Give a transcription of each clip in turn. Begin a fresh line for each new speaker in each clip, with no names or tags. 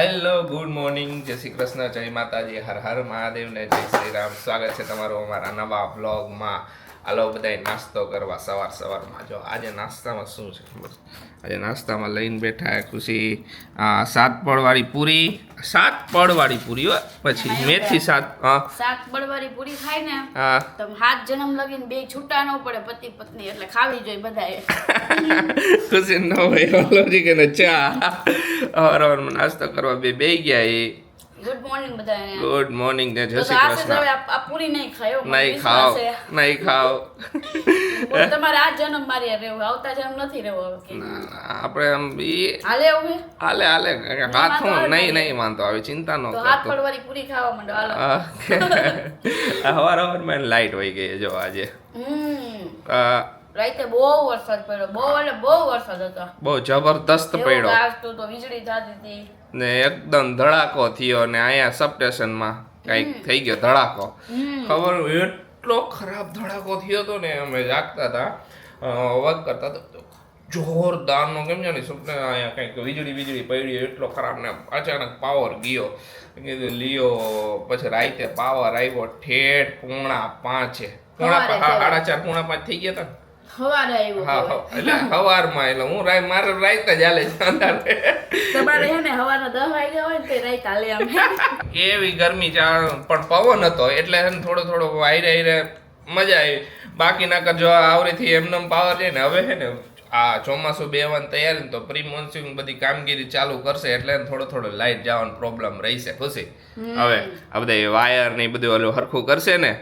Hello good morning, જય શ્રી કૃષ્ણ, જય માતાજી, હર હર મહાદેવ ને જય શ્રી રામ. સ્વાગત છે તમારું અમારા નવા બ્લોગમાં. હાલો બધાય નાસ્તો કરવા સવારમાં. જો આજે નાસ્તામાં શું છે ખબર? આજે નાસ્તામાં લઈને બેઠા ખુશી સાત પડવાળી પૂરી હો, પછી મેથી સાત
પડવાળી પૂરી ખાય ને તો હાથ જન્મ લગીને બે છૂટા ન પડે પતિ પત્ની, એટલે ખાવી જોઈએ બધાએ.
ખુશી ન હોય ઓલોજી કે ચા હવારમાં નાસ્તો કરવા બે ગયા. એ
ગુડ મોર્નિંગ બધાને.
ગુડ મોર્નિંગ ને જય શ્રી કૃષ્ણ.
આ પૂરી નહીં ખાયો,
નહીં ખાઓ
તમારે આ જન્મ મારી રહેવું, આવતા જન્મ નથી રહેવો.
આપણે આમ
હાલે હવે
હાલે હાથ હું નહીં માનતો, આવી ચિંતા ન કરતો.
હાથ પડવાળી પૂરી ખાવા માંડો હાલો.
હવારમાં લાઈટ વહી ગઈ જો આજે.
રાતે બહુ વરસાદ પડ્યો, બહુ વરસાદ હતો,
બહુ જબરદસ્ત પડ્યો
તો વીજળી થતી હતી
ને એકદમ ધડાકો થયો. ને અહીંયા સબ સ્ટેશનમાં કઈક થઈ ગયો ધડાકો. ખબર એટલો ખરાબ ધડાકો થયો હતો ને, અમે જાગતા હતા વર્ક કરતા હતા, જોરદારનો કેમ છે ને સપને અહીંયા કંઈક વીજળી પડી, એટલો ખરાબ ને અચાનક પાવર ગયો. કીધું લિયો, પછી રાતે પાવર આવ્યો ઠેઠ 4:30, 4:30 4:30 થઈ ગયા હતા.
સવારે આવ્યો
એટલે સવારમાં, એટલે હું મારે રાત જ હાલે છે.
તમારે હે ને સવારના 10 વાગ્યા હોય ને તે રાત હાલે આમ.
એવી ગરમી પણ પવન હતો એટલે થોડો વાયરે મજા આવી. બાકી ના જો આવરીથી એમને પાવર જાય ને, હવે છે ને આ ચોમાસું બેવાની તૈયારી તો પ્રી મોન્સૂન બધી કામગીરી ચાલુ કરશે એટલે થોડો લાઇટ જવાનો પ્રોબ્લેમ રહેશે. ખુશી હવે આ બધા વાયર ને બધું ઓલું હરખું કરશે ને,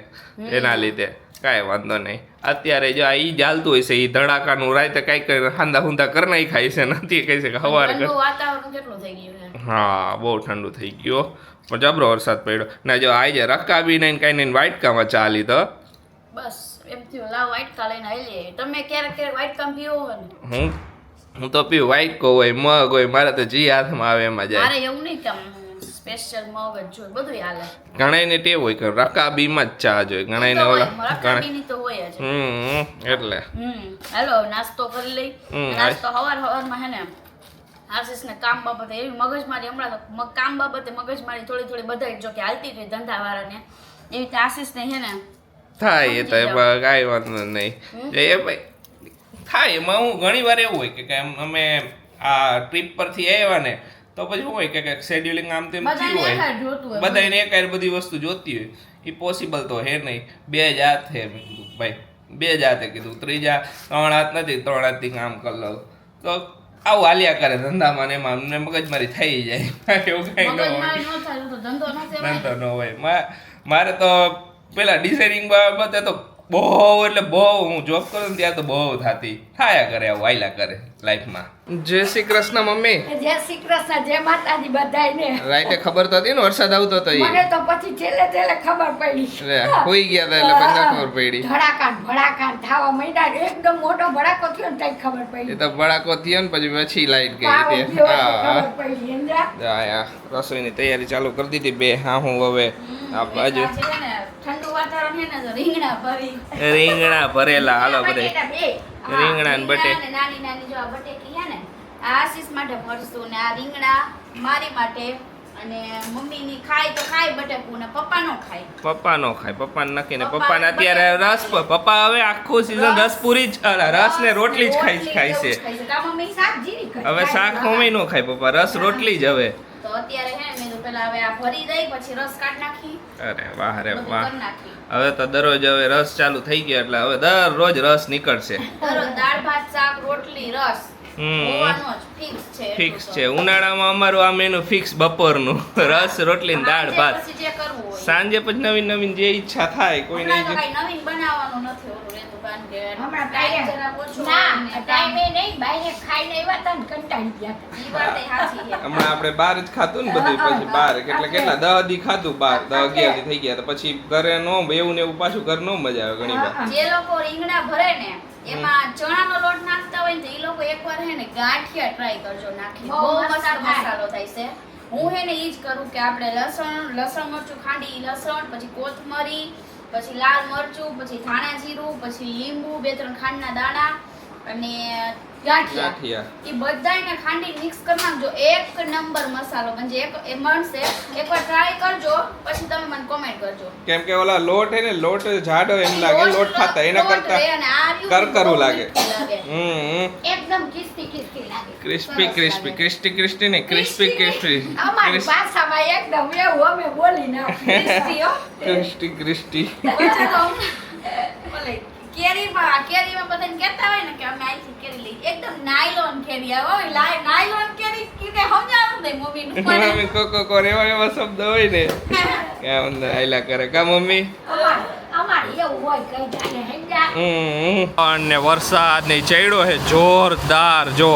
એના લીધે કાંઈ વાંધો નહીં. અત્યારે જો આ ઈ ચાલતું હોય છે, ઈ ધડાકાનું રાતે કઈક હાંદા કરી નાઈ ખાય છે, નથી કહી છે કે હવારે.
વાતાવરણ કેટલું થઈ ગયું છે.
હા બહુ ઠંડુ થઈ ગયો, પણ જબરો વરસાદ પડ્યો ને. જો આજે રકાબી નહીં કઈ નહીં વાઇટકામાં ચાલી તો
બસ એમ થયું લાવ વાઇટકા લઈને આવીએ. તમે ક્યારેક વાઇટકા પીવો હોય ને?
હું તો પીવું વાઇટકો હોય, મગ હોય, મારે તો જી હાથમાં આવે એમાં જાય.
મારે એવું નહીં કે સ્પેશિયલ મગ જ જોઈએ, બધું હાલે.
ઘણાને ટેવ હોય કે રકાબીમાં જ ચા જોઈએ, ઘણાને
રકાબીની તો હોય જ.
એટલે
હાલો નાસ્તો કરી લઈ. નાસ્તો હવારમાં હે ને આશીષને કામ બાબતે એવી મગજમારી, હમણાં તો કામ બાબતે મગજમારી થોડી બધા જો કે હાલતી રહી ધંધાવાળાને, એવી રીતે આશીષને હે ને
થાય. એ તો એમાં કાંઈ વાંધો નહીં, એ ભાઈ થાય. એમાં હું ઘણી વાર એવું હોય કે અમે આ ટ્રીપ પરથી આવ્યા ને તો પછી શું હોય કે શેડ્યુલિંગ આમ તેમ થયું હોય, બધાને એક બધી વસ્તુ જોતી હોય. એ પોસિબલ તો હે નહીં. 2 જાત હે, મેં કીધું ભાઈ 2 જાતે કીધું, 3 હાથ નથી, 3 હાથથી કામ કરી લઉં તો આવું હાલ્યા કરે ધંધામાં ને એમાં અમને મગજમારી થઈ જાય. એવું કઈ ધંધો ન હોય. મારે તો પેલા ડિઝાઇનિંગ બાબતે તો બહુ એટલે બહુ, હું જોબ કરું ત્યાં તો બહુ થાયા કરે, આવું હાલ્યા કરે લાઈફમાં. જય શ્રી કૃષ્ણ મમ્મી.
જય શ્રી કૃષ્ણ, જય માતાજી બધાયને.
રાઈતે ખબર તો હતી ને વરસાદ આવતો હતો?
મને તો પછી છેલ્લે ખબર પડી.
હોઈ ગયા હતા એટલે પછી ખબર પડી.
ભડાકા થવા માંડ્યા, એકદમ મોટો ભડાકો થયો ને તઈ ખબર પડી.
એ તો ભડાકો થયો ને પછી લાઈટ ગઈ.
ખબર પડી.
રસોઈની તૈયારી ચાલુ કરી દીધી. બે હું હવે આ બાજુ
ઠંડુ વાતાવરણ હે ને તો
રીંગણા ભરેલા. હાલો બધે રીંગણા ને બટેકા.
નાની જો આ બટેકી હે ને આ આશીષ માટે ભરશું ને આ રીંગણા મારી માટે, અને મમ્મીની ખાય તો ખાય બટેકું ને પપ્પા નો ખાય. પપ્પાને નક્કી ને પપ્પાને અત્યારે રસ, પપ્પા હવે આખું સીઝન રસ પૂરી જ રસ ને રોટલી જ ખાય છે.
મમ્મી શાક જીરી
હવે શાક મમ્મી નો ખાય, પપ્પા રસ રોટલી જ. હવે
તો અત્યારે હે મેં તો પેલા હવે આ ભરી દઈ પછી રસ કાઢ નાખી.
અરે વાહ રે વાહ. હવે તો દરરોજ હવે રસ ચાલુ થઈ ગયો એટલે હવે દરરોજ રસ નીકળશે.
દરરોજ દાળ ભાત શાક રોટલી રસ ફિક્સ છે. ઉનાળામાં અમારું આ મેનુ ફિક્સ, બપોરનું રસ રોટલી ને દાળ ભાત. સાંજે પછી નવીન જે ઈચ્છા થાય. કોઈ નહીં નવીન બનાવવાનું નથી ઓલું રહેતું, કારણ કે
હમણાં ટાઈમે નહીં, બાયરે ખાઈને આવ્યા હતા ને કંટાળી ગયા હતા.
ઈ વાત સાચી છે.
હમણાં આપણે બહાર જ ખાતું ને બધું, પછી બહાર કેટલા 10 દી ખાધું, 10-11 દી થઈ ગયા. તો પછી ઘરે નો એવું ને એવું પાછું ઘર નો મજા આવે ઘણી વાર.
જે લોકો રીંગણા ભરે ને એમાં ચણાનો લોટ નાખતા હોય ને તો એ લોકો એકવાર હે ને ગાંઠિયા ટ્રાય કરજો નાખી, બહુ મસ્ત મસાલો થાય છે. હું હે ને ઈ જ કરું કે આપણે લસણ મરચું ખાંડી, લસણ પછી કોથમરી, પછી લાલ મરચું, પછી ધાણા જીરું, પછી લીંબુ, 2-3 ખાંડના દાણા અને ગાંઠિયા એ બધાયને ખાંડી મિક્સ કરી નાખજો. એક નંબર મસાલો બનશે. એ મળશે. એકવાર ટ્રાય કરજો પછી તમે મને કોમેન્ટ કરજો.
કેમ કે ઓલા લોટ હે ને લોટ જાડો એમ લાગે લોટ ખાતા એના કરતા કરકરું લાગે.
એકદમ ક્રિસ્પી લાગે.
ક્રિસ્પી ને ક્રિસ્પી
અમારી ભાષામાં એકદમ એવું અમે બોલી નાખીએ.
ક્રિસ્પી
કેરીમાં બધાને કહેતા હોય ને કે અમે આઈથી કેરી લઈ એકદમ નાયલોન કેરી આવે હોય નાયલોન કેરી કે સમજાવું દે મમ્મી
મમ્મી કોકો એવા એવા શબ્દ હોય ને કે અંદર આયલા કરે કા મમ્મી.
અમારે એવું હોય કઈ જાને હેંગા.
અને વરસાદ ને ચડ્યો હે જોરદાર. જો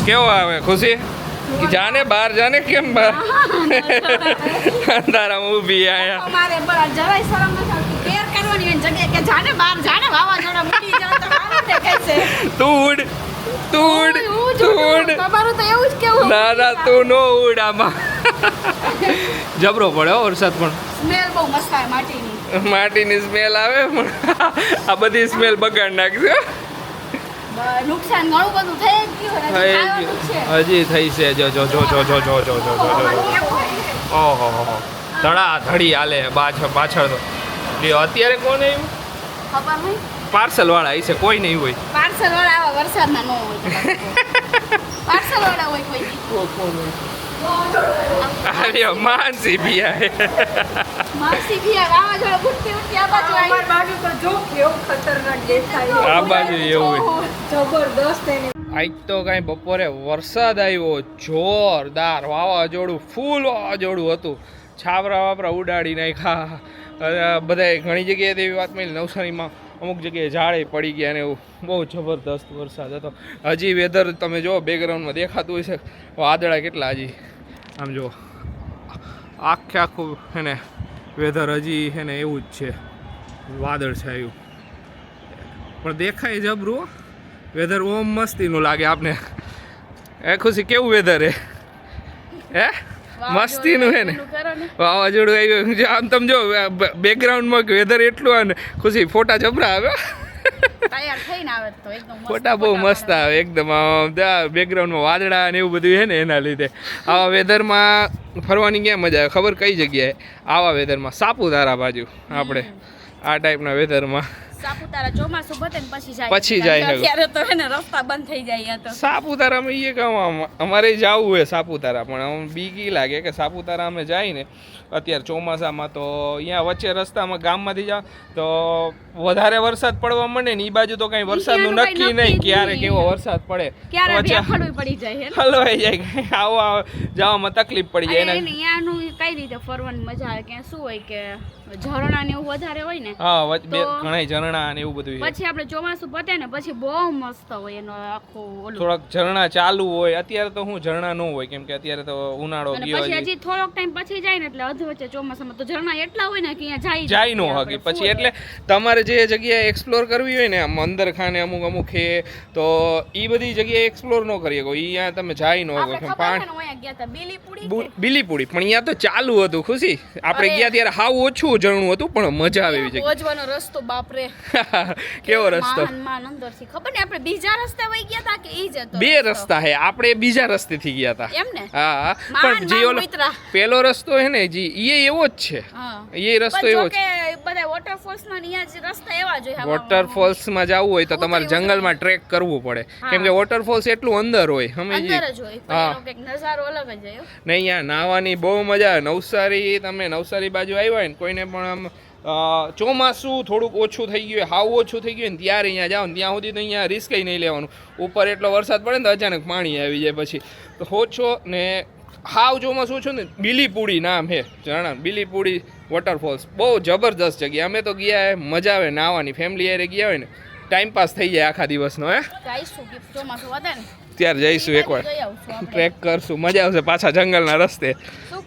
કેવો આવે ખુશી કે જાને બહાર જાને કેમ બહાર અંધારામાં ઊભી આયા.
અમારે જરાય શરમ નથી આવતી કેર કરવાની હોય જગ્યાએ કે જાને બહાર જાને વાવાઝોડા મૂકી જાવ તો આવો દેખાય છે.
તું ઉડ
તમારું તો એવું જ કેવું
ના તું નો ઉડ આમાં. જબરો પડે હો વરસાદ પણ.
સ્મેલ બહુ મસ્ત આવે
માટીની સ્મેલ આવે પણ આ બધી સ્મેલ બગાડ નાખશે.
નુકસાન ઘણું બધું થઈ ગયું
હજી થઈ છે. જો ઓહો ધડા ધડી હાલે પાછળ તો. અત્યારે કોણ આવ્યું
ખબર નહીં.
પાર્સલ વાળા આવી છે કોઈ નહીં હોય.
પાર્સલ વાળા આવા વરસાદમાં ન હોય. પાર્સલ વાળા હોય કોઈ
અરે માનસી ભિયા
માસી ભિયા વાવાઝોડા ઉઠતી આ બાજુ આવી.
અમાર બાજુ તો જો કેવું ખતરનાક દેખાય.
આ બાજુ એવું હોય.
જબરદસ્ત એની
આજ તો કાંઈ બપોરે વરસાદ આવ્યો જોરદાર. વાવાઝોડું ફૂલ વાવાઝોડું હતું. છાપરા ઉડાડી નાખ્યા. બધાએ ઘણી જગ્યાએ એવી વાત મળી. નવસારીમાં અમુક જગ્યાએ ઝાડે પડી ગયા ને એવું બહુ જબરદસ્ત વરસાદ હતો. હજી વેધર તમે જો બેકગ્રાઉન્ડમાં દેખાતું હોય છે વાદળા કેટલા હજી આમ જો આખું હે ને વેધર હજી હે ને એવું જ છે વાદળ છાયું પણ દેખાય જબરું વેધર ઓમ મસ્તીનું લાગે આપને. એ ખુશી કેવું વેધર હે મસ્તીનું હે ને વાવાઝોડું આવ્યું આમ તમે જો બેકગ્રાઉન્ડમાં વેધર એટલું આવે ને ખુશી ફોટા જબરા આવે. ફોટા બહુ મસ્ત આવે એકદમ. બેકગ્રાઉન્ડમાં વાદળા ને એવું બધું છે ને એના લીધે આવા વેધરમાં ફરવાની ક્યાં મજા આવે ખબર કઈ જગ્યાએ આવા વેધરમાં સાપુતારા બાજુ આપણે આ ટાઈપના વેધરમાં.
સાપુતારા ચોમાસું પતે ને
પછી જાય
અત્યારે તો એને રસ્તા બંધ થઈ જાય. તો
સાપુતારામાં એ કામ અમારે જવું હોય સાપુતારા પણ આમ બીકી લાગે કે સાપુતારા અમે જાય ને અત્યારે ચોમાસામાં તો અહીંયા વચ્ચે રસ્તામાં ગામમાંથી જાવ તો વધારે વરસાદ પડવા માંડે ને એ બાજુ તો કઈ વરસાદનું નક્કી નહીં ક્યારે કેવો વરસાદ પડે
પડી જાય
હલવાઈ જાય આવો જવામાં તકલીફ પડી જાય.
અહીંયાનું કઈ રીતે ફરવાની મજા આવે કે શું હોય કે ઝરણા ને એવું વધારે હોય ને.
હા ઘણા ઝરણા ને એવું બધું
પછી આપણે ચોમાસું પતે ને પછી બહુ મસ્ત હોય એનો આખો
થોડાક ઝરણા ચાલુ હોય. અત્યારે તો હું ઝરણા ન હોય કેમ કે અત્યારે તો ઉનાળો ગયો
પછી હજી થોડોક ટાઈમ પછી જાય ને એટલે અધવચ્ચે ચોમાસામાં તો ઝરણા એટલા હોય ને કે અહીંયા
જાય નો હકી પછી. એટલે તમારે જે જગ્યાએ એક્સપ્લોર કરવી હોય ને આમ અંદર ખાને અમુક હે તો એ બધી જગ્યાએ એક્સપ્લોર ન કરી શકો. અહીંયા તમે જાય નો શકો. બીલીપુડી પણ અહીંયા તો ચાલુ હતું ખુશી આપણે ગયા ત્યારે હાવ ઓછું ઝરણું હતું પણ મજા આવે એવી જગ્યા.
પહોંચવાનો રસ્તો બાપરે
કેવો રસ્તો
અંદરથી ખબર ને આપણે બીજા રસ્તે વઈ ગયા હતા કે ઈ જ હતો.
બે રસ્તા હે આપણે બીજા રસ્તેથી ગયા હતા
એમ ને.
હા પણ જે ઓલો પેલો રસ્તો હે ને જી એ એવો જ છે. એ રસ્તો એવો છે.
બધા વોટરફોલ્સ માં અહીંયા જ રસ્તા એવા જ હોય.
વોટરફોલ્સ માં જવું હોય તો તમારે જંગલમાં ટ્રેક કરવું પડે કેમ કે વોટરફોલ્સ એટલું અંદર હોય સમજી.
હા નજારો અલગ જ હોય
ને અહીંયા નાવાની બહુ મજા આવે. નવસારી તમે નવસારી બાજુ આવ્યા હોય ને કોઈને પણ આમ ચોમાસું થોડુંક ઓછું થઈ ગયું હાવ ઓછું થઈ ગયું ને ત્યારે અહીંયા જાઓ ને ત્યાં સુધી તો અહીંયા રિસ્ક નહીં લેવાનું. ઉપર એટલો વરસાદ પડે ને તો અચાનક પાણી આવી જાય પછી તો ઓછો ને હાવ ચોમાસું ઓછું ને બીલીપુડી નામ હે ઝરણા બીલીપુડી વોટરફોલ્સ બહુ જબરદસ્ત જગ્યા. અમે તો ગયા મજા આવે નાવાની ફેમિલી હારે ગયા હોય ને ટાઈમ પાસ થઈ જાય આખા દિવસનો. ત્યારે જઈશું એકવાર ટ્રેક કરશું મજા આવશે પાછા જંગલના રસ્તે.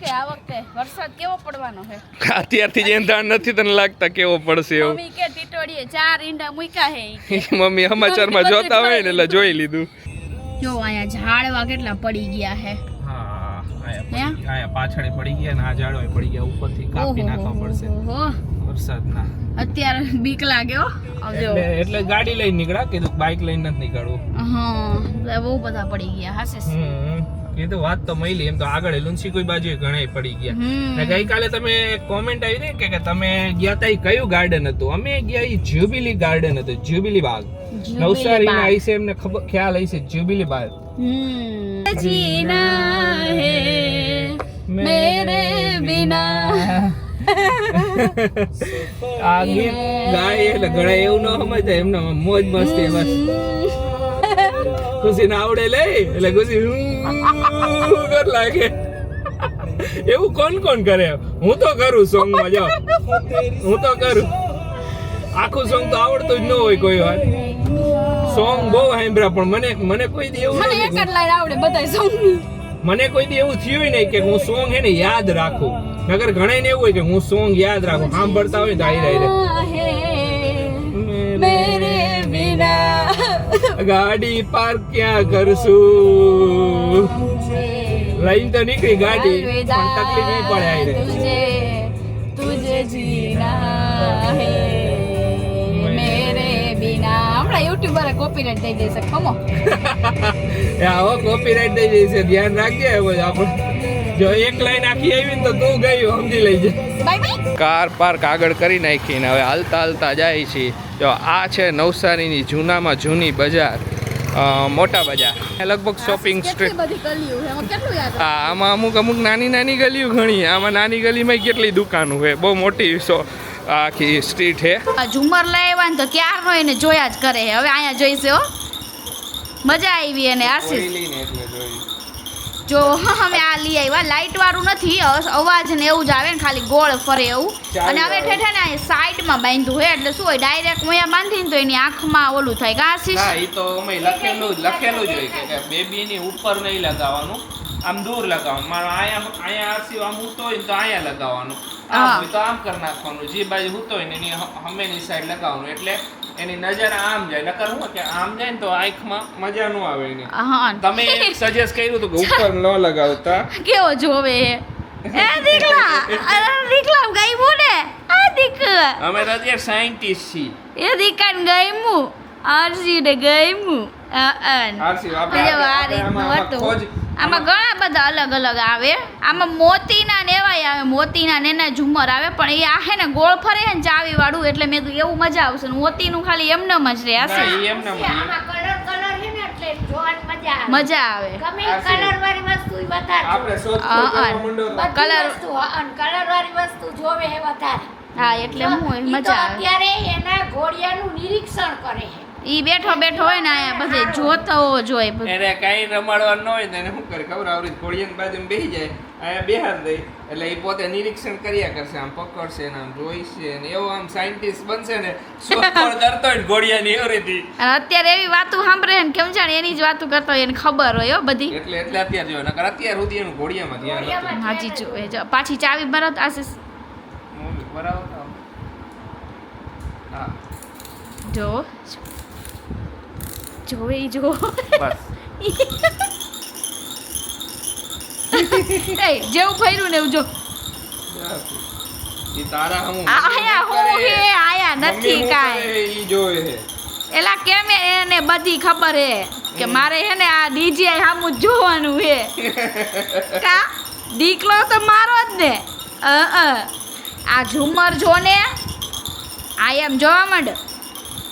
કે આ વખતે વરસાદ કેવો પડવાનો છે
અત્યારથી જ એંધાણ નથી તને લાગતા કેવો પડશે એવું.
મમ્મી કે ટીટોડીએ 4 ઈંડા મૂક્યા હે.
મમ્મી સમાચારમાં જોતા હોય ને એટલે જોઈ લીધું.
જો અહીંયા ઝાડવા કેટલા પડી ગયા હે.
હા આયા પાછળ પડી ગયા ને આ ઝાડવા પડી ગયા ઉપરથી કાપી નાખવા પડશે. વરસાદના
અત્યારે બીક લાગે હો આવજો
એટલે ગાડી લઈને નીકળ્યા કીધું બાઇક લઈને નથી નીકળવું
હા બહુ બધા પડી ગયા હાસે
એ તો વાત તો મળી એમ તો આગળ લુંસી કોઈ બાજુ ઘણા પડી ગયા ને ગઈકાલે તમે કોમેન્ટ આવી ને કે તમે ગયા તા કયું ગાર્ડન હતું અમે ગયા ઈ જ્યુબિલી ગાર્ડન હતું જ્યુબિલી બાગ નવસારી ના આઈ છે એમને ખબર ખ્યાલ આવી છે જ્યુબિલી બાગ
જીના હે મેરે બિના
આ ગીત ગાય એટલે ઘણા એવું ન સમજતા એમને મોજ મસ્તી બસ ખુશી ને આવડે લે એટલે ખુશી કર લાગે એવું કોણ કરે હું તો કરું સોંગ માં જાઓ હું તો કરું આખું સોંગ તો આવડતું જ ન હોય કોઈ વાર સોંગ બહુ સાંભળ્યા પણ મને કોઈ દી એવું
મને એક જ લાઈન આવડે બધાય સોંગ
મને કોઈ દી એવું થયું નહીં કે હું સોંગ હે ને યાદ રાખું નગર ઘણા ને એવું હોય કે હું સોંગ યાદ રાખું સાંભળતા હોય તો આઈ
મેરે બિના
ગાડી પાર્ક ક્યાં કરશું લઈને તો નીકળી ગાડી પણ તકલીફ નહીં પડે આઈ
તુજે જીના હે મેરે બિના હમણાં યુટ્યુબર કોપીરાઈટ દઈ દેશે ખમો
આવો કોપીરાઈટ દઈ દેશે ધ્યાન રાખજે હવે આપણે જો એક લાઈન આખી આવી ને તો તું ગયું સમજી લેજે
બાય બાય
કાર પાર્ક આગળ કરી નાખીને હવે હાલતા જાય છે જો આ છે નવસારીની જૂનામાં જૂની બજાર મોટા બજાર લગભગ શોપિંગ સ્ટ્રીટ
બધી ગલીઓ છે એમાં કેટલું યાદ
હા આમાં અમુક નાની ગલીઓ ઘણી આમાં નાની ગલીમાં કેટલી દુકાનો છે બહુ મોટી આખી સ્ટ્રીટ છે
ઝુમર લઈ આવ્યા ને તો ક્યારનો એને જોયા જ કરે હવે અહીંયા જોઈશે હો મજા આવી એને આશીષ જો અમે આ લઈ આવ્યા લાઈટ વાળું નથી અવાજ ને એવું જ આવે ને ખાલી ગોળ ફરે એવું અને હવે ઠેઠે ને સાઈડમાં બાંધ્યું હોય એટલે શું હોય ડાયરેક્ટ મોયા બાંધીને તો એની આંખમાં ઓલું થાય કાશીશ
હા ઈ તો અમે લખેલું જ હોય કે બેબીની ઉપર નહીં લગાવવાનું આમ દૂર લગાવવાનું મારો અહીંયા આરસી આમ ઊતો હોય તો અહીંયા લગાવવાનું આમ હોય તો આમ કરી નાખવાનું જે બાજુ ઊતો હોય ને એની હમેની સાઈડ લગાવવાનું એટલે એની નજર આમ જાય નકર હું કે આમ જાય ને તો આંખમાં મજા ન આવે એને તમે સજેસ્ટ કર્યું તો કે ઉપર ન લગાવતા
કેવો જોવે એ દીકલા ગાયમું ને આ દીક
અમે તો અત્યારે સાયન્ટિસ્ટ છીએ
એ દીકાન ગાયમું આરસી ને ગાયમું
આરસી
આમાં ઘણા બધા અલગ અલગ આવે આમાં મોતીના ને એવાય આવે મોતીના ને એના ઝુમર આવે પણ એ આ હે ને ગોળ ફરે ને ચાવી વાળું એટલે મેં કીધું એવું મજા આવશે મોતીનું ખાલી એમનેમ જ રહે હશે
આમાં કલર છે ને એટલે જોવાની
મજા આવે
ગમે કલર વાળી વસ્તુ વધારે
આપણે શોધ
કલર વાળી વસ્તુ જોવે હે વધારે
હા એટલે હું મજા આવે
અત્યારે એના ઘોડિયાનું નિરીક્ષણ કરે છે
ઈ બેઠો હોય ને આયા બધે જોતો જોય
એને કઈ રમાડવાનું ન હોય ને એને શું કરે ખબર આવરી ઘોડિયાની બાજુમાં બેસી જાય અહીંયા બેહાર દઈ એટલે એ પોતે નિરીક્ષણ કર્યા કરશે આમ પકડશે ને આમ જોઈશે ને એવો આમ સાયન્ટિસ્ટ બનશે ને શોધખોળ કરતો હોય ઘોડિયાની એવરીથી
અને અત્યારે એવી વાતો સાંભળે ને કેમ જાણે એની જ વાતો કરતો હોય એને ખબર હોય હો બધી
એટલે અત્યારે જો નકર અત્યાર સુધી એનું ઘોડિયામાં ધ્યાન હતું
હાજી જો પાછી ચાવી ભરત આશીષ
બરાબર હા
જો જોવે જો
બસ
એ જેવું ફર્યું ને એવું જો
ઈ તારા હું
આયા હું હે આયા નથી કાઈ
ઈ જોવે હે
એલા કેમ એને બધી ખબર હે કે મારે હે ને આ ડીજે સામું જોવાનું હે કા દીકલો તો મારો જ ને આ ઝુમર જો ને આ એમ જોવા માંડ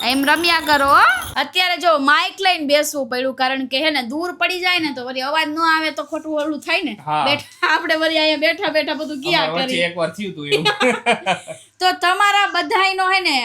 એમ રમ્યા કરો અત્યારે જો માઇક લઈને બેસવું પડ્યું કારણ કે હે ને દૂર પડી જાય ને તો વળી અવાજ ન આવે તો ખોટું ઓલું થાય ને બેઠા આપણે વળી અહીંયા બેઠા બધું ક્યાં કરી
એકવાર થયું તું એવું
તો તમારા બધાયનો હે ને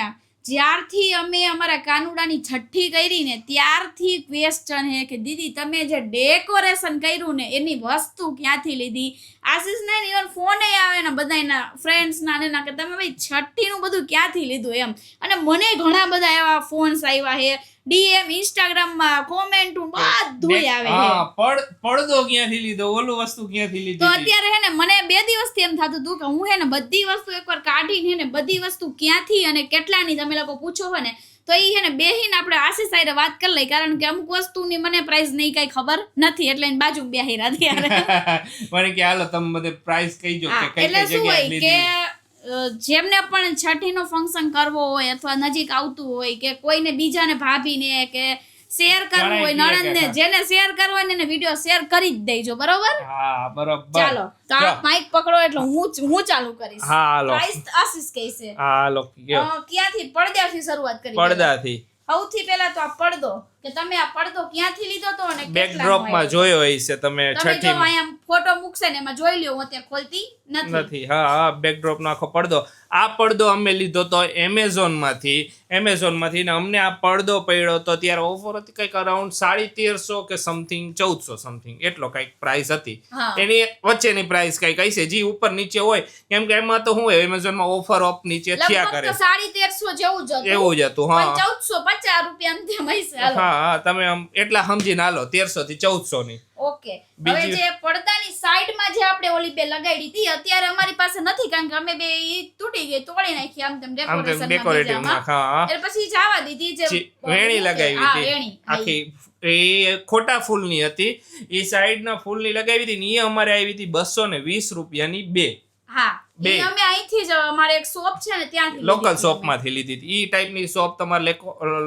જ્યારથી અમે અમારા કાનુડાની છઠ્ઠી કરી ને ત્યારથી ક્વેશ્ચન હે કે દીદી તમે જે ડેકોરેશન કર્યું ને એની વસ્તુ ક્યાંથી લીધી આશીષ ને ઇવન ફોને આવે ને બધાના ફ્રેન્ડ્સ ના ને ના કે તમે ભાઈ છઠ્ઠીનું બધું ક્યાંથી લીધું એમ અને મને ઘણા બધા એવા ફોન્સ આવ્યા હે ડીએમ ઇન્સ્ટાગ્રામ માં કોમેન્ટ બધું આવે
હા પડદો ક્યાંથી લીધો ઓલું વસ્તુ ક્યાંથી લીધી
તો અત્યારે હે ને મને 2 દિવસથી એમ થતું હતું કે હું હે ને બધી વસ્તુ એકવાર કાઢીને હે ને બધી વસ્તુ ક્યાંથી અને કેટલાની તમે લોકો પૂછો હો ને તો ઈ હે ને બેહીને આપણે આશીષ આયરે વાત કરી લઈ કારણ કે અમુક વસ્તુની મને પ્રાઇસ નહીં કઈ ખબર નથી એટલે એની બાજુ બેહી રહ્યા ત્યારે
મને કે હાલો તમે બધે પ્રાઇસ કહીજો કે કઈ
એટલે શું હોય કે જેમને પણ છઠ્ઠીનો ફંક્શન કરવો હોય અથવા નજીક આવતું હોય કે કોઈને બીજાને ભાભીને કે શેર કરવું હોય નણંદને જેને શેર કરવો હોય ને એને વિડિયો શેર કરી જ દેજો બરોબર
હા બરોબર
ચાલો તો આ માઈક પકડો એટલે હું ચાલુ કરીશ
હા હાલો
પ્રાઇસ આશીષ કહેશે
હા હાલો
ક્યાંથી પડદાથી શરૂઆત કરી
પડદાથી
સૌથી પહેલા તો આ પડદો કે તમે આ પડદો ક્યાંથી લીધો તો અને
બેકડ્રોપ માં જોયો હશે તમે
તમે જો
છઠ્ઠી
અહીંયા ફોટો મૂકશે ને એમાં જોઈ લ્યો હું અત્યારે ખોલતી
નથી હા બેકડ્રોપ નો આખો પડદો આ પડદો અમે લીધો તો એમેઝોન માંથી ને અમને આ પડદો પડ્યો તો ત્યારે ઓફર હતી કંઈક અરાઉન્ડ 1350 કે સમથિંગ 1400 સમથિંગ એટલો કંઈક પ્રાઇસ હતી એની વચ્ચેની પ્રાઇસ કંઈક હશે જે ઉપર નીચે હોય કેમ કે એમાં તો શું હોય એમેઝોન માં ઓફર અપ નીચે થયા કરે
1350 જેવું જ હતું
એવું જ હતું હા
1450 રૂપિયા અંતે હશે
હા તમે આમ એટલા સમજીને હાલો 1300 થી 1400 ની
ઓકે હવે જે પડદાની સાઈડમાં જે આપણે ઓલી બે લગાડી હતી અત્યારે અમારી પાસે નથી કારણ કે અમે બે ઈ તૂટી ગઈ તોડી નાખી આમ તેમ
ડેકોરેટિવ માં હા
એટલે પછી જવા દીધી જે
વેણી લગાવી હતી આખી એ ખોટા ફૂલની હતી એ સાઈડના ફૂલની લગાવી હતી ને એ અમારે આવી હતી 220 રૂપિયાની બે
હા બે અમે અહીંથી જ અમારે એક શોપ છે ને ત્યાંથી
લોકલ શોપ માંથી લીધી હતી ઈ ટાઈપની શોપ તમારે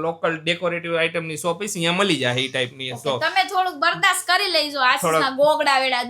લોકલ ડેકોરેટિવ આઇટમ ની શોપ હશે અહીંયા મળી જાય ઈ ટાઈપની શોપ
તમે થોડુંક બરદાસ્ત કરી લેજો આશીષના ગોગડા વેડા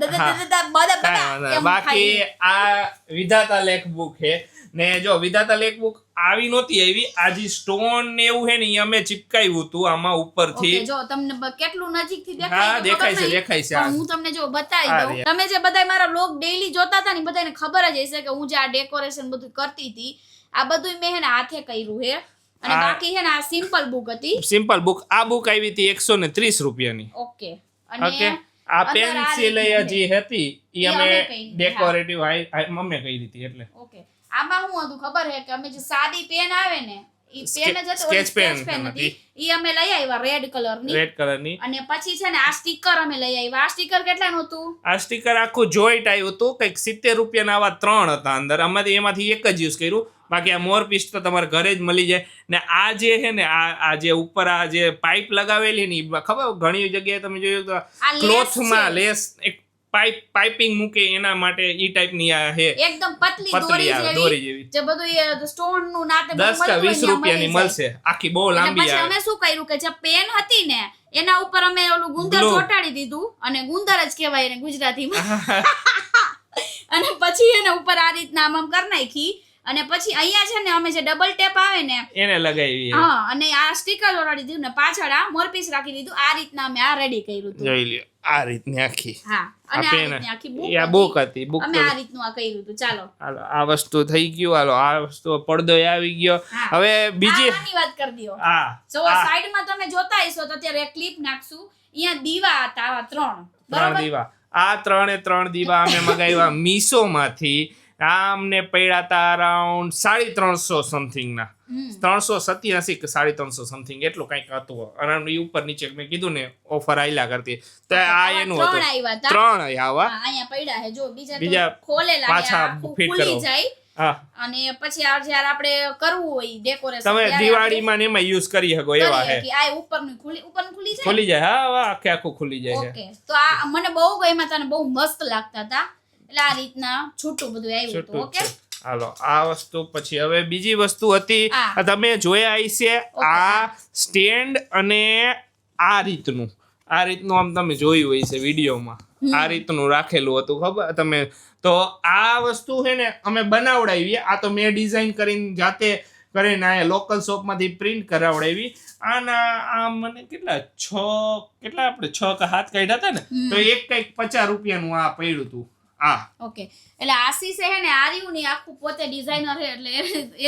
બાકી આ વિધાતા લેખ બુક છે ને જો વિધાતા લેખ બુક આવી નહોતી આવી આજી સ્ટોન ને એવું હે ને ઈ અમે ચિપકાવ્યું હતું આમાં ઉપરથી
જો તમને કેટલું નજીકથી
હા દેખાય છે
હું તમને જો બતાવી દઉં તમે જે બધાય મારા લોગ ડેઈલી જોતા હતા ને બધાને ખબર જ હશે કે હું જે આ ડેકોરેશન બધું કરતી હતી આ બધું મેં હે ને હાથે કર્યું હે અને બાકી હે ને આ સિમ્પલ બુક હતી સિમ્પલ બુક
આ બુક આવી હતી 130 રૂપિયાની
ઓકે અને
આ પેન્સિલ જે હતી ઈ અમે ડેકોરેટિવ મમ્મી કરી હતી એટલે
ઓકે આમાં શું હતું ખબર હે કે અમે જે સાદી પેન આવે ને ઈ પેન જ હતી સ્કેચ પેન હતી ઈ અમે લઈ આવ્યા રેડ કલરની અને પછી છે ને આ સ્ટીકર અમે લઈ આવ્યા આ સ્ટીકર કેટલાનું હતું
આ સ્ટીકર આખું જોઈન્ટ આવ્યું હતું કંઈક 70 રૂપિયાના આવા 3 હતા અંદર અમારે એમાંથી એક જ યુઝ કર્યું બાકી આ મોર પીસ તો તમારે ઘરે જ મળી જાય ને આ જે છે ને આ જે ઉપર આ જે પાઇપ લગાવેલી ને ખબર ઘણી જગ્યાએ તમે જોયું તો ક્લોથમાં લેસ એક પાઇપિંગ મૂકે એના માટે ઈ ટાઈપની આ હે
એકદમ પતલી દોરી જેવી જે બધું સ્ટોન નું નાતે
10 કે 20 રૂપિયાની મળશે આખી બહુ લાંબી
પછી અમે શું કર્યું કે જે પેન હતી ને એના ઉપર અમે ઓલું ગુંદર ચોટાડી દીધું અને ગુંદર જ કહેવાય ને ગુજરાતીમાં અને પછી એના ઉપર આ રીતના આમ કરી નાખી અને પછી અહીંયા છે ને અમે જે ડબલ ટેપ આવે ને એને લગાવી હા અને આ સ્ટીકર લગાડી દીધું ને પાછળ આ મોરપીસ રાખી દીધું આ રીતના અમે આ રેડી કર્યું હતું
જોઈ લ્યો આ રીતની આખી
હા અને આ રીતની આખી
બુક હતી બુક
અમે આ રીતનું આ કર્યું હતું ચાલો
હાલો આ વસ્તુ થઈ ગયું હાલો આ વસ્તુ પડદો આવી ગયો હવે બીજી
વાત કરી દયો હા જો સાઈડમાં તમે જોતા હશો તો અત્યારે એક ક્લિપ નાખશું અહીંયા દીવા હતા આવા 3 બરાબર
દીવા આ 3 દીવા અમે મગાવ્યા મીશો માંથી આ અમને પડ્યા હતા અરાઉન્ડ 350 સમથિંગ ના 387 કે 350 સમથિંગ એટલું કંઈક હતું અરાઉન્ડ એ ઉપર નીચે મેં કીધું ને ઓફર આયલા કરતી તો આ એનું હતું 3 આવ્યા
અહીંયા પડ્યા છે જો બીજા ખોલેલા
પાછા ફિટ કરો
હા અને પછી આ જ્યારે આપણે કરવું હોય ડેકોરેશન
તમે દિવાળીમાં ને એમાં યુઝ કરી શકો એવા છે
કે આ ઉપરનું
ખુલી જાય હા આખું ખુલી જાય છે
ઓકે તો આ મને બહુ ગમ્યા હતા ને બહુ મસ્ત લાગતા હતા એટલે આ રીતના છૂટું બધું આવ્યું હતું ઓકે
હાલો આ વસ્તુ પછી હવે બીજી વસ્તુ હતી તમે જોયા હશે આ સ્ટેન્ડ અને આ રીતનું આમ તમે જોયું હશે વિડીયોમાં આ રીતનું રાખેલું હતું ખબર તમે તો આ વસ્તુ છે ને અમે બનાવડાવી આ તો મેં ડિઝાઇન કરીને જાતે કરીને આ લોકલ શોપમાંથી પ્રિન્ટ કરાવડાવી આના આ મને કેટલા આપણે 6 કે 7 કાઢ્યા હતા ને તો એક કંઈક 50 રૂપિયાનું આ પડ્યું હતું
ઓકે એટલે આશીષ હે ને આર્યું ની આખું પોતે ડિઝાઇનર હે એટલે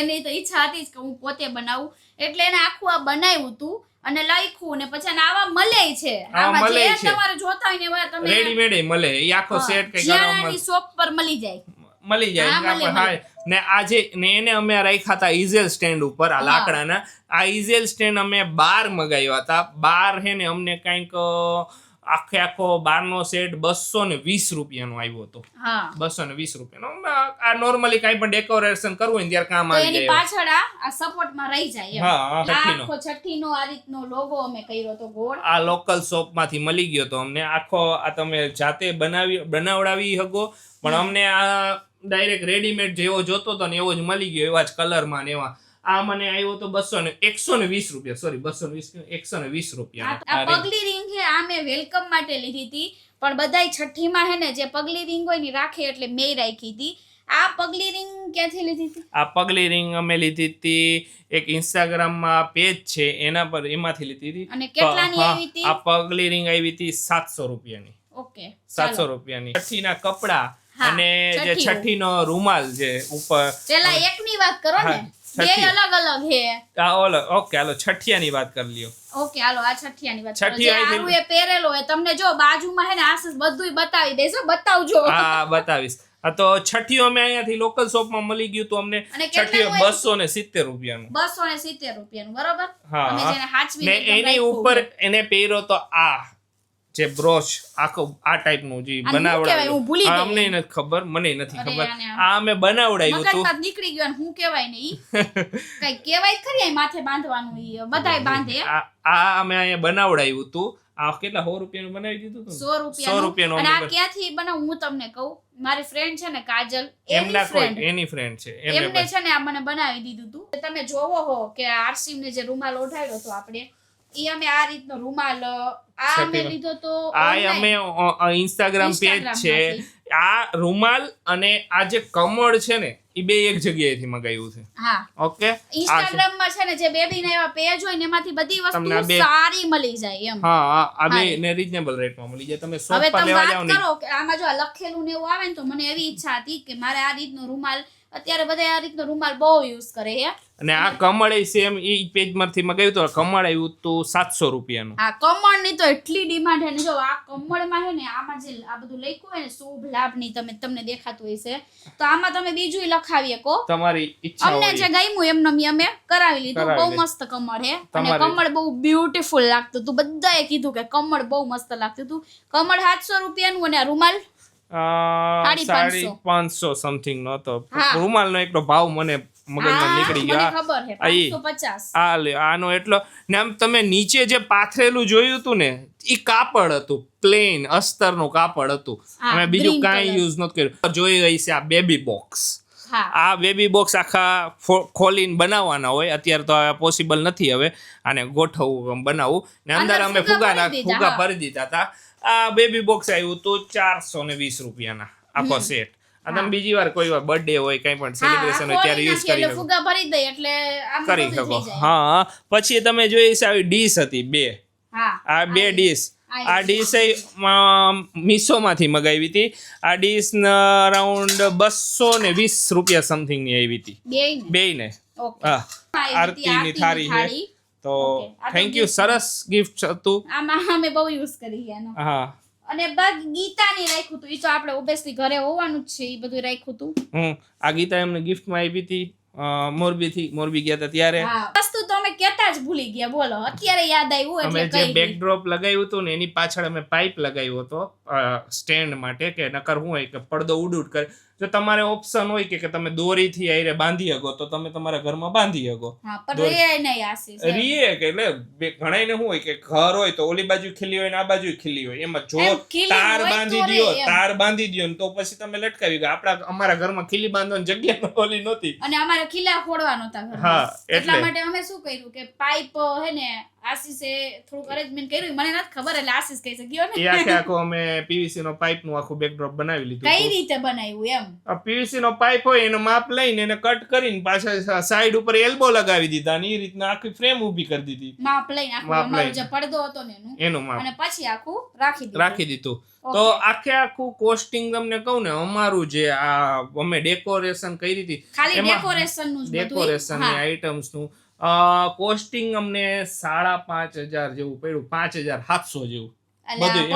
એની તો ઈચ્છા હતી કે હું પોતે બનાવું એટલે એને આખું આ બનાવ્યું હતું અને લખ્યું ને પછી આવા મળે છે આમાં જે તમારે જોતા હોય ને તમે
રેડીમેડ મળે ઈ આખો સેટ કઈ
જીરાની શોપ પર મળી જાય
હા ને આજે ને એને અમે રાખ્યા હતા ઈઝેલ સ્ટેન્ડ ઉપર આ લાકડાના આ ઈઝેલ સ્ટેન્ડ અમે 12 મગાવ્યા હતા 12 હે ને અમને કંઈક આખો 12નો સેટ 220 રૂપિયાનો આવ્યો હતો.
હા
220 રૂપિયાનો. આ નોર્મલી કાંઈ પણ ડેકોરેશન કરવું હોય ને ત્યારે કામ
તો
આવી
એની
જાય.
પાછળ આ સપોર્ટમાં રહી જાય એમ.
હા,
આ
છઠ્ઠીનો.
આખો છઠ્ઠીનો આ રીતનો લોગો અમે કર્યો તો ગોળ.
આ લોકલ શોપમાંથી મળી ગયો તો અમને. આ તમે જાતે બનાવડાવી શકો, પણ અમને આ ડાયરેક્ટ રેડીમેડ જેવો જોતો હતો ને એવો જ મળી ગયો, એવા જ કલરમાં ને એવા. આ મને આવ્યો તો 120 રૂપિયા, સોરી 120 રૂપિયા.
આ પગલી રિંગ છે, આ મેં વેલકમ માટે લીધી હતી, પણ બધાય છઠ્ઠીમાં હે ને જે પગલી રિંગ હોય ને રાખે એટલે મેં રાખી હતી. આ પગલી રિંગ ક્યાંથી લીધી હતી?
આ પગલી રિંગ અમે લીધી હતી એક ઇન્સ્ટાગ્રામમાં પેજ છે એના પર, એમાંથી લીધી હતી.
અને કેટલાની આવી હતી?
આ પગલી રિંગ આવી હતી 700 રૂપિયાની.
ઓકે
700 રૂપિયાની. છઠ્ઠીના કપડા
હા,
અને જે
છઠ્ઠી.
છઠ્ઠીનો રૂમાલ જે ઉપર.
પેલા એકની વાત કરો ને, બે
છઠ્ઠી.
અલગ અલગ હે.
ઓકે હાલો છઠ્ઠિયાની વાત કરી લ્યો.
ઓકે હાલો આ છઠ્ઠિયાની વાત કરો.
છઠ્ઠી
જે
આવી
આરું એ પહેરેલો હોય તમને જો બાજુમાં હે ને આશીષ બધુંય બતાવી દેશો, બતાવજો.
હા બતાવીશ. તો છઠ્ઠીઓ અમે અહીંયાથી લોકલ શોપમાં મળી ગયું તો અમને.
અને
છઠ્ઠીઓ
કેટલાનું
270 રૂપિયાનું.
270 રૂપિયાનું બરોબર.
હા,
અમે
હા.
જેને હાચવી
ને એની ઉપર એને પહેર્યો તો આ જે બ્રોચ આખો આ ટાઈપનું જે
આને શું કહેવાય? હું ભૂલી
બનાવડાવ્યું.
ગઈ.
અમને નથી ખબર, મને નથી
અરે
ખબર.
આને
આ અમે બનાવડાવ્યું હતું.
મગજમાં નીકળી ગયો ને હું કહેવાય ને ઈ કઈ કહેવાય ખરી આ માથે બાંધવાનું ઈ બધાય બાંધે.
આ અમે અહીંયા બનાવડાવ્યું હતું. આ કેટલા 100 રૂપિયાનું બનાવી દીધું હતું?
100 રૂપિયાનું. અને આ ક્યાંથી બનાવું હું તમને કહું. મારી ફ્રેન્ડ છે ને કાજલ,
એની ફ્રેન્ડ છે.
એમને છે ને આ મને બનાવી દીધું હતું. તમે જોવો હો કે આરસીમ ને જે રૂમાલ ઓઢાડ્યો હતો આપણે, ઈ અમે આ રીતનો રૂમાલ આ અમે લીધો તો
આ અમે ઇન્સ્ટાગ્રામ પેજ છે. આ રૂમાલ અને આ જે કમળ છે ને એ બે એક જગ્યાએથી મગાવ્યું છે.
હા
ઓકે.
ઇન્સ્ટાગ્રામ માં છે ને જે બેબી ના એવા પેજ હોય ને એમાંથી બધી
તમને
વસ્તુ
બે
સારી મળી જાય એમ.
હા આ બે ને રીઝનેબલ રેટમાં મળી જાય. તમે શોપ
હવે
પર
તમે
લેવા
વાત
જાવ ને.
કરો કે આમાં જો આ લખેલું ને એવું આવે ને તો મને એવી ઈચ્છા હતી કે મારે આ રીતનો રૂમાલ, અત્યારે બધા આ રીતનો રૂમાલ બહુ યુઝ કરે છે.
અને આ કમળ સેમ એ પેજ માંથી મગાવ્યું તો કમળ આવ્યું તો 700 રૂપિયાનું.
આ કમળ ની તો એટલી ડિમાન્ડ છે ને, જો આ કમળ માં છે ને આમાં જે આ બધું લખ્યું હોય ને શુભ લાભ ની તમને દેખાતું હશે તો આમાં તમે બીજું લખાવી શકો.
તમારી ઈચ્છા
અમને
હોય.
જે ગમ્યું એમને અમે કરાવી લીધું. બહુ મસ્ત કમળ છે અને કમળ બહુ બ્યુટીફુલ લાગતું હતું. બધાએ કીધું કે કમળ બહુ મસ્ત લાગતું હતું. કમળ 700 રૂપિયાનું અને આ રૂમાલ
550 સમથિંગ નો હતો. રૂમાલ નો એકલો ભાવ મને મગજમાં નીકળી ગયો.
ખબર છે 550.
આનો એટલો ને આમ તમે નીચે જે પાથરેલું જોયું હતું ને ઈ કાપડ હતું, પ્લેન અસ્તરનું કાપડ હતું. અમે બીજું કાંઈ યુઝ નહોતું કર્યું. જોઈ રહી છે આ બેબી બોક્સ. આ બેબી બોક્સ આખા ખોલીને બનાવવાના હોય. અત્યારે તો પોસિબલ નથી હવે આને ગોઠવવું બનાવવું. ને અંદર અમે ફુગા ભરી દીધા હતા. આ બેબી બોક્સ આવ્યું તો 420 રૂપિયાના આખો સેટ. આ તમે બીજી વાર કોઈ વાર બર્થડે હોય કઈ પણ સેલિબ્રેશન હોય ત્યારે યુઝ કરી શકો.
ફુગા ભરી દે એટલે આમ
કરી શકો. હા પછી તમે જોઈ છે આવી ડીશ હતી બે. આ બે ડીશ. આ ડીશ મીશો માંથી મગાવી હતી. આ ડીશ અરાઉન્ડ 220 રૂપિયા સમથિંગ ની આવી હતી બેયને. હા આરતીની થાળી છે. તો થેન્ક યુ. સરસ ગિફ્ટ હતું.
આમાં અમે બહુ યુઝ કરી એનો.
હા
અને બસ ગીતાની રાખ્યું હતું. ઈ તો આપણે ઓબ્વિયસલી ઘરે હોવાનું જ છે. ઈ બધું રાખ્યું હતું.
આ ગીતા એમને ગિફ્ટમાં આવી હતી મોરબી ગયા હતા ત્યારે.
વસ્તુ તો અમે કેતા જ ભૂલી ગયા. બોલો અત્યારે યાદ આવ્યું
અમે
એટલે
જે બેકડ્રોપ લગાવ્યું હતું ને એની પાછળ અમે પાઇપ લગાવ્યો હતો સ્ટેન્ડ માટે કે નકર શું હોય કે પડદો ઉડ કરે. જો તમારે ઓપ્શન હોય કે તમે દોરીથી આઈને બાંધી શકો તો તમે તમારા ઘરમાં બાંધી શકો. રીએ કે એટલે ઘણાઈને શું હોય કે ઘર હોય તો ઓલી બાજુ ખીલી હોય ને આ બાજુ ખીલી હોય. એમાં જો તાર બાંધી દો તો પછી તમે લટકાવી ગયા. અમારા ઘરમાં ખીલી બાંધવાની જગ્યા ઓલી નહોતી
અને અમારે ખીલા ફોડવા નહોતા ઘરમાં. એટલા માટે અમે શું કર્યું કે પાઇપ હે ને આશીષે થોડું અરેન્જમેન્ટ કર્યું. મને નથી ખબર એટલે આશીષ કહી શક્યો ને.
એ આખો અમે પીવીસી નો પાઇપ નું આખું બેકડ્રોપ બનાવી લીધું.
કઈ રીતે બનાવ્યું એમ?
આ પીવીસી નો પાઇપ હોય એનો માપ લઈને એને કટ કરીને પાછા સાઈડ ઉપર એલ્બો લગાવી દીધા અને એ રીતના આખી ફ્રેમ ઊભી કરી દીધી.
માપ લઈને આખું અમારો જે પડદો હતો ને
એનું માપ
અને પછી આખું રાખી દીધું.
તો આખું કોસ્ટિંગ તમને કહું ને અમારું જે આ અમે ડેકોરેશન કરી હતી
ખાલી ડેકોરેશન નું
ડેકોરેશન ની આઇટમ્સ નું કોસ્ટિંગ અમને 5,500 જેવું પડ્યું. 5,700 જેવું બધું.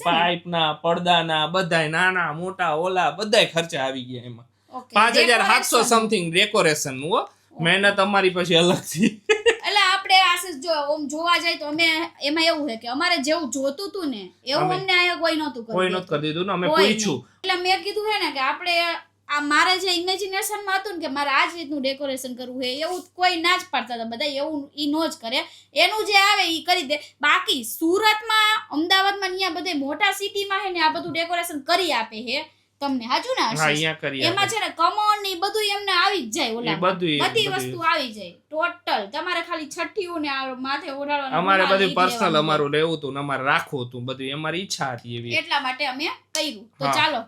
પાઇપ ના પડદાના બધાય નાના મોટા ઓલા બધાય ખર્ચા આવી ગયા એમાં. 5,700 સમથિંગ ડેકોરેશન નું. મહેનત અમારી પછી અલગ થી.
એટલે આપણે આશીષ જો ઓમ જોવા જાય તો અમે એમાં એવું છે કે અમારે જેવું જોતું હતું ને એવું અમને અહીંયા કોઈ નહોતું
કોઈ
કર્યું.
નહોતું કરી દીધું ને અમે
કોઈ
પૂછ્યું
નહીં. એટલે મેં કીધું છે ને કે આપણે આ મારે જે ઇમેજિનેશનમાં હતું ને કે મારે આ જ રીતનું ડેકોરેશન કરવું છે એવું કોઈ ના જ પાડતા હતા બધા એવું ઈ નો જ કરે એનું જે આવે ઈ કરી દે. બાકી સુરતમાં અમદાવાદમાં અહીંયા બધે મોટા સિટીમાં છે ને આ બધું ડેકોરેશન કરી આપે છે તમને હાચું ને
હા
આશીષ?
અહીંયા કરી
એમાં છે ને કમોન ને ઈ બધું એમને આવી જ જાય ઓલા
બધું
બધી વસ્તુ આવી જાય ટોટલ. તમારે ખાલી છઠ્ઠીયું ને આ માથે ઓઢાડવાનું
અમારે
રૂમાલ
બધું
ઈ
પર્સનલ
લેવાનું.
અમારું લેવું હતું ને અમારે રાખવું હતું બધું અમારી ઈચ્છા હતી એવી
એટલા માટે અમે કર્યું. તો
હા.
ચાલો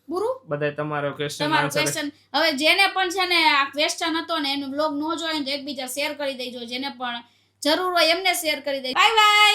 પૂરું
બધા તમારો ક્વેશ્ચન
તમારો
આન્સર
ક્વેશ્ચન. હવે જેને પણ છે ને આ ક્વેશ્ચન હતો ને એનું બ્લોગ ન જોયો ને તો એકબીજા શેર કરી દેજો. જેને પણ જરૂર હોય એમને શેર કરી દેજો. Bye bye.